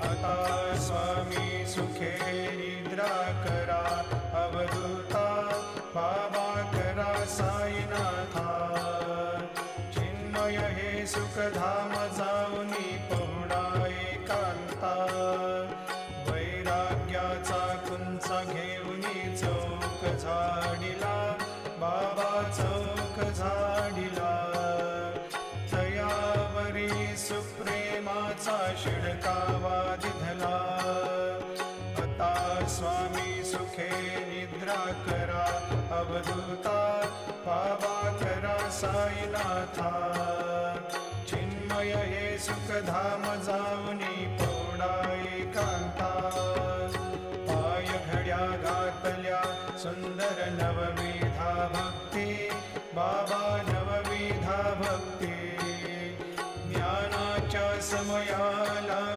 आता स्वामी सुखे निद्रा करा, अवधूता बाबा करा साईनाथा। चिन्मय हे सुखधाम जाऊनी पहुडा एकांता, वैराग्याचा कुंचा घेऊनी चौक झाडिला, बाबा चौक झाडिला। तयावरी सुप्रेमाचा शिडकावा दिधला, आता स्वामी सुखे निद्रा करा, अवधूता बाबा करा साईनाथा। चिन्मय हे सुखधाम जाऊनी पौडा एकांता, पाय घड्या घातल्या सुंदर नवविधा भक्ती, बाबा